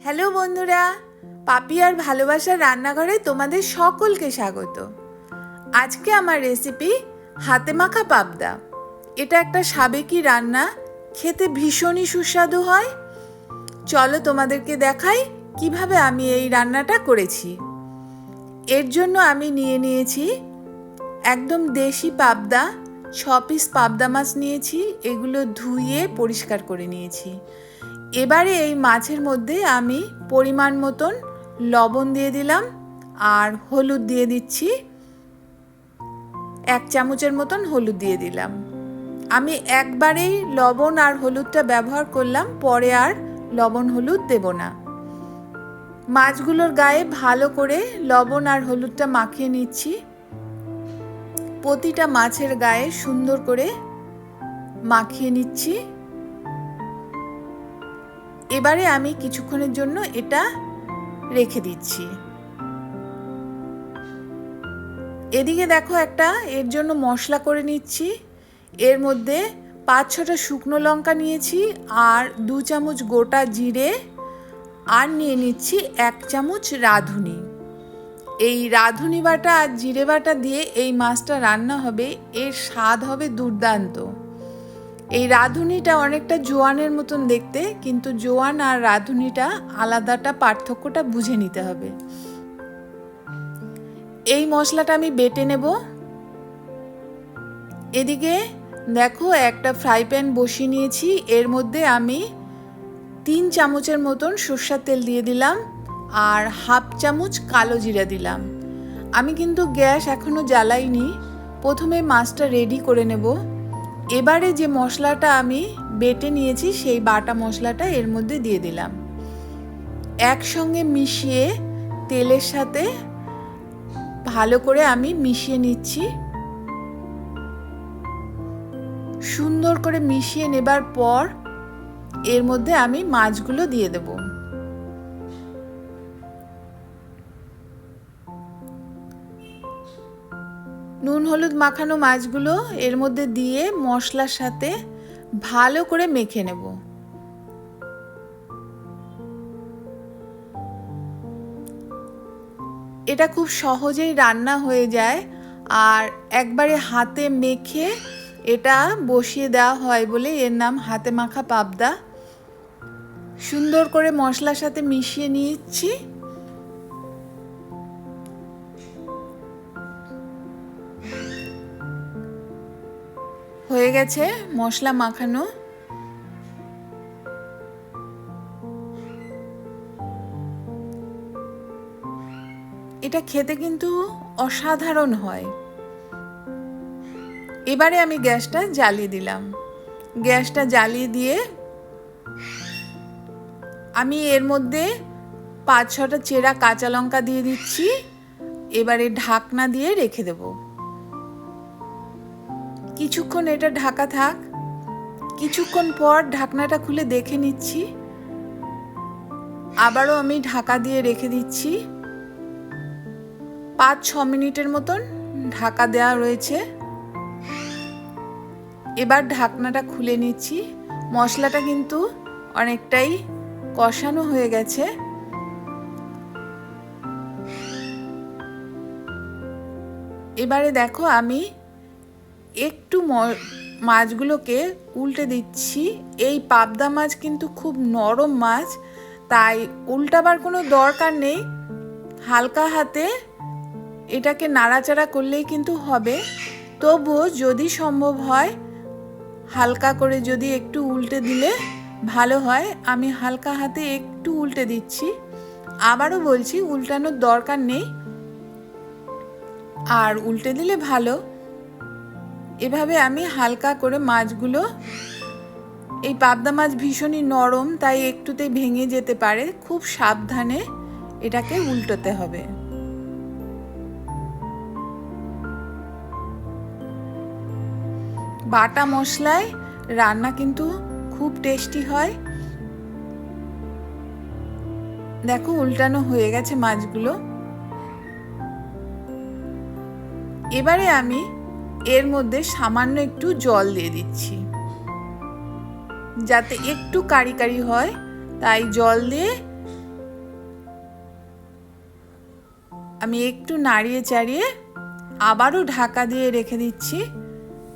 Hello বন্ধুরা, পাপি আর ভালোবাসার রান্নাঘরে তোমাদের সকলকে স্বাগত। আজকে আমার রেসিপি হাতে মাখা পাবদা। এটা একটা সাবেকি রান্না, খেতে ভীষণই সুস্বাদু হয়। চলো তোমাদেরকে দেখাই কিভাবে আমি এই রান্নাটা করেছি। এর জন্য আমি নিয়েছি একদম দেশি পাবদা, 6 পিস পাবদা মাছ নিয়েছি। এগুলো ধুয়ে পরিষ্কার করে নিয়েছি। এবারে এই মাছের মধ্যে আমি পরিমাণ মতন লবণ দিয়ে দিলাম আর হলুদ দিয়ে দিচ্ছি। 1 চামচের মতন হলুদ দিয়ে দিলাম। আমি একবারেই লবণ আর হলুদটা ব্যবহার করলাম, পরে আর লবণ হলুদ দেব না। মাছগুলোর গায়ে ভালো করে লবণ আর হলুদটা মাখিয়ে নিচ্ছি। প্রতিটা মাছের গায়ে সুন্দর করে মাখিয়ে নিচ্ছি। এবারে আমি কিছুক্ষণের জন্য এটা রেখে দিচ্ছি। এদিকে দেখো এর জন্য মশলা করে নিচ্ছি। এর মধ্যে 5-6টা শুকনো লঙ্কা নিয়েছি আর 2 চামচ গোটা জিরে আর নিয়ে নিচ্ছি 1 চামচ রাঁধুনি। এই রাঁধুনি বাটা আর জিরে বাটা দিয়ে এই মাছটা রান্না হবে, এর স্বাদ হবে দুর্দান্ত। এই রাঁধুনিটা অনেকটা জোয়ানের মতন দেখতে, কিন্তু জোয়ান আর রাঁধুনিটা আলাদাটা পার্থক্যটা বুঝে নিতে হবে। এই মশলাটা আমি বেটে নেব। এদিকে দেখো একটা ফ্রাই প্যান বসিয়ে নিয়েছি। এর মধ্যে আমি 3 চামচের মতন সরষের তেল দিয়ে দিলাম আর 1/2 চামচ কালো জিরা দিলাম। আমি কিন্তু গ্যাস এখনো জ্বালাইনি, প্রথমে মাছটা রেডি করে নেব। এবারে যে মশলাটা আমি বেটে নিয়েছি সেই বাটা মশলাটা এর মধ্যে দিয়ে দিলাম। একসঙ্গে মিশিয়ে তেলের সাথে ভালো করে আমি মিশিয়ে নিচ্ছি। সুন্দর করে মিশিয়ে নেবার পর এর মধ্যে আমি মাছগুলো দিয়ে দেব। নুন হলুদ মাখানো মাছগুলো এর মধ্যে দিয়ে মশলার সাথে ভালো করে মেখে নেব। এটা খুব সহজেই রান্না হয়ে যায় আর একবারে হাতে মেখে এটা বসিয়ে দেওয়া হয় বলে এর নাম হাতে মাখা পাবদা। সুন্দর করে মশলার সাথে মিশিয়ে নিচ্ছি। হয়ে গেছে মশলা মাখানো। এটা খেতে কিন্তু অসাধারণ হয়। এবারে আমি গ্যাসটা জ্বালিয়ে দিলাম। গ্যাসটা জ্বালিয়ে দিয়ে আমি এর মধ্যে 5-6টা চেরা কাঁচা লঙ্কা দিয়ে দিচ্ছি। এবারে ঢাকনা দিয়ে রেখে দেব। কিছুক্ষণ এটা ঢাকা থাক। কিছুক্ষণ পর ঢাকনাটা খুলে দেখে নিচ্ছি। আবারও আমি ঢাকা দিয়ে রেখে দিচ্ছি। 5-6 মিনিটের মতন ঢাকা দেওয়া রয়েছে। এবার ঢাকনাটা খুলে নিচ্ছি। মশলাটা কিন্তু অনেকটাই কষানো হয়ে গেছে। এবারে দেখো আমি একটু মাছগুলোকে উল্টে দিচ্ছি। এই পাবদা মাছ কিন্তু খুব নরম মাছ, তাই উল্টাবার কোনো দরকার নেই। হালকা হাতে এটাকে নাড়াচাড়া করলেই কিন্তু হবে। তবুও যদি সম্ভব হয় হালকা করে যদি একটু উল্টে দিলে ভালো হয়। আমি হালকা হাতে একটু উল্টে দিচ্ছি। আবারও বলছি, উল্টানোর দরকার নেই, আর উল্টে দিলে ভালো। এভাবে আমি হালকা করে মাছগুলো, এই পাবদা মাছ ভীষণই নরম, তাই একটুতেই ভেঙে যেতে পারে। খুব সাবধানে এটাকে উল্টোতে হবে। বাটা মশলায় রান্না কিন্তু খুব টেস্টি হয়। দেখো উল্টানো হয়ে গেছে মাছগুলো। এবারে আমি এর মধ্যে সামান্য একটু জল দিয়ে দিচ্ছি, যাতে একটু কারি কারি হয়। তাই জল দিয়ে আমি একটু নাড়িয়ে চাড়িয়ে আবারও ঢাকা দিয়ে রেখে দিচ্ছি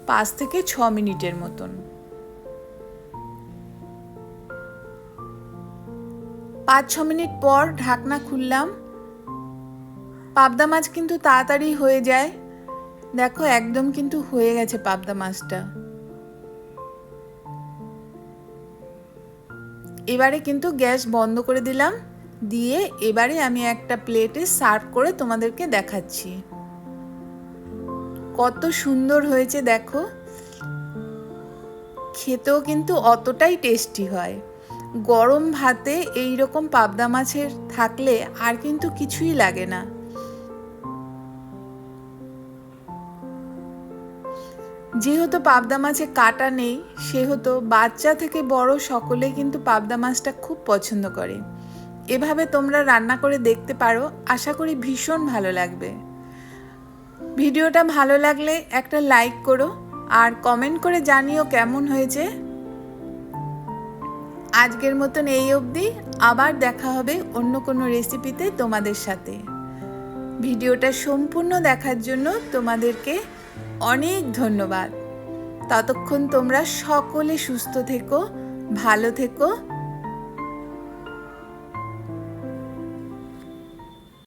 5 থেকে 6 মিনিটের মতন। 5-6 মিনিট পর ঢাকনা খুললাম। পাবদা মাছ কিন্তু তাড়াতাড়ি হয়ে যায়। দেখো একদম কিন্তু হয়ে গেছে পাবদা মাছটা। এবারে কিন্তু গ্যাস বন্ধ করে দিলাম, দিয়ে এবারে আমি একটা প্লেটে সার্ভ করে তোমাদেরকে দেখাচ্ছি। কত সুন্দর হয়েছে দেখো, খেতেও কিন্তু অতটাই টেস্টি হয়। গরম ভাতে এই রকম পাবদা মাছের থাকলে আর কিন্তু কিছুই লাগে না। যেহেতু পাবদা মাছে কাঁটা নেই, সেহেতু বাচ্চা থেকে বড় সকলে কিন্তু পাবদা মাছটা খুব পছন্দ করে। এভাবে তোমরা রান্না করে দেখতে পারো, আশা করি ভীষণ ভালো লাগবে। ভিডিওটা ভালো লাগলে একটা লাইক করো আর কমেন্ট করে জানিও কেমন হয়েছে। আজকের মতন এই অবধি, আবার দেখা হবে অন্য কোনো রেসিপিতে তোমাদের সাথে। ভিডিওটা সম্পূর্ণ দেখার জন্য তোমাদেরকে অনেক ধন্যবাদ। ততক্ষণ তোমরা সকলে সুস্থ থেকো, ভালো থেকো।